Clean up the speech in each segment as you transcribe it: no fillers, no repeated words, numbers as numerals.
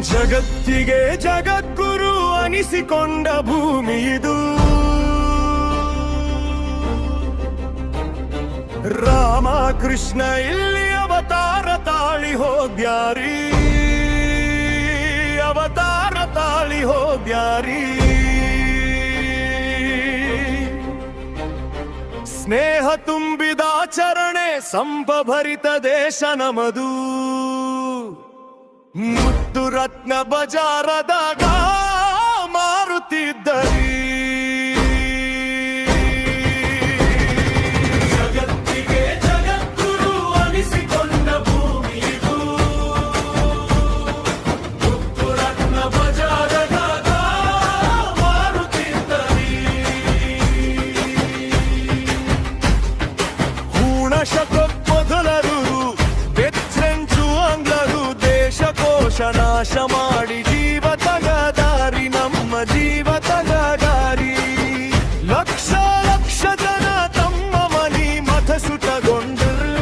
ಜಗತ್ತಿಗೆ ಜಗದ್ಗುರು ಅನಿಸಿಕೊಂಡ ಭೂಮಿ ಇದು. ರಾಮ ಕೃಷ್ಣ ಇಲ್ಲಿ ಅವತಾರ ತಾಳಿ ಹೋಗ್ಯಾರಿ, ಅವತಾರ ತಾಳಿ ಹೋಗ್ಯಾರಿ. ಸ್ನೇಹ ತುಂಬಿದಾಚರಣೆ ಸಂಭಭರಿತ ದೇಶ ನಮದು. ಮುತ್ತು ರತ್ನ ಬಜಾರದಾಗ ಮಾರುತ್ತಿದ್ದರಿ. ಜಗತ್ತಿಗೆ ಜಗದ್ಗುರು ಅನಿಸಿಕೊಂಡ ಭೂಮಿ ಇದು. ಮುತ್ತು ರತ್ನ ಬಜಾರದಾಗ ಮಾರುತ್ತಿದ್ದರಿ. ಮೊದಲರು ಬೆಚ್ಚಂಚು ಆಂಗ್ಲರು ದೇಶಕೋಶ ನಾಶ ಮಾಡಿ ಜೀವ ತಗದಾರಿ, ನಮ್ಮ ಜೀವ ತಗದಾರಿ. ಲಕ್ಷ ಲಕ್ಷ ಜನ ತಮ್ಮ ಮನಿ ಮತ ಸುಟಗೊಂಡರು.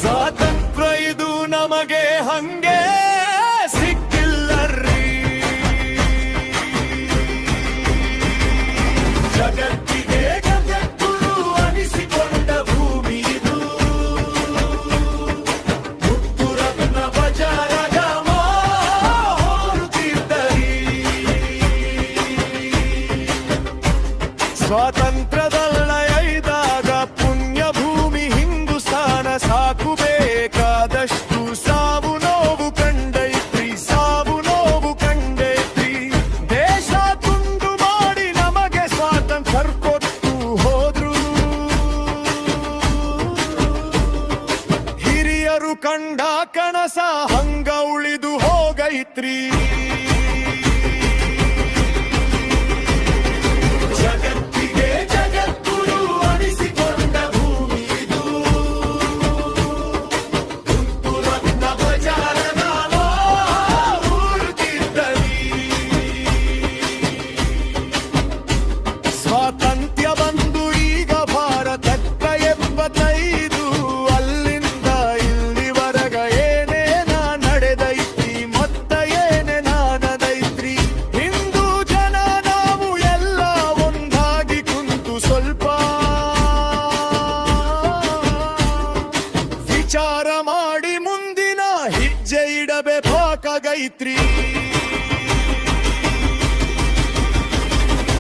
ಸ್ವಾತಂತ್ರ್ಯ ಇದು ನಮಗೆ ಹಂಗೆ ಸಿಕ್ಕಿಲ್ಲರ್ರಿ. ಜಗತ್ತಿಗೆ ಜಗದ್ಗುರು ಅನಿಸಿಕೊಂಡ ಭೂಮಿ ಇದು. ಮುತ್ತು ರತ್ನ ಬಜಾರಗ ಮಾರುತ್ತಿದ್ದರಿ. ಸ್ವಾತಂತ್ರ್ಯದಲ್ಲ ಐದಾಗ ಪುಣ್ಯ ಭೂಮಿ ಹಿಂದೂಸ್ತಾನ ಸಾಕು ಬೇಕಾದಷ್ಟು ಸಾವು ನೋವು ಕಂಡೈತ್ರಿ, ಸಾವು ನೋವು ಕಂಡೈತ್ರಿ. ದೇಶ ತುಂಡು ಮಾಡಿ ನಮಗೆ ಸ್ವಾತಂತ್ರ್ಯ ಕೊಟ್ಟು ಹೋದ್ರು. ಹಿರಿಯರು ಕಂಡ ಕನಸ ಹಂಗ ಉಳಿದು ಹೋಗೈತ್ರಿ. ಜಗತ್ತಿಗೆ ಜಗದ್ಗುರು ಅನಿಸಿಕೊಂಡ ಭೂಮಿ ಇದು. ಮುತ್ತು ರತ್ನ ಬಜಾರಗ ಮಾರುತ್ತಿದ್ದರಿ. ಸ್ವಾತಂತ್ರ್ಯ ಬಂದು ಈಗ ಭಾರತಕ್ಕ 75. ಅಲ್ಲಿಂದ ಇಲ್ಲಿವರೆಗ ಏನೇನ ನಡೆದೈತಿ, ಮೊತ್ತ ಏನೇನ ನಡೆದೈತ್ರಿ. ಹಿಂದೂ ಜನ ನಾವು ಎಲ್ಲ ಒಂದಾಗಿ ಕುಂತು ಸ್ವಲ್ಪ ವಿಚಾರ ಮಾಡಿ ಮುಂದಿನ ಹೆಜ್ಜೆ ಇಡಬೇಕಾಗೈತ್ರಿ.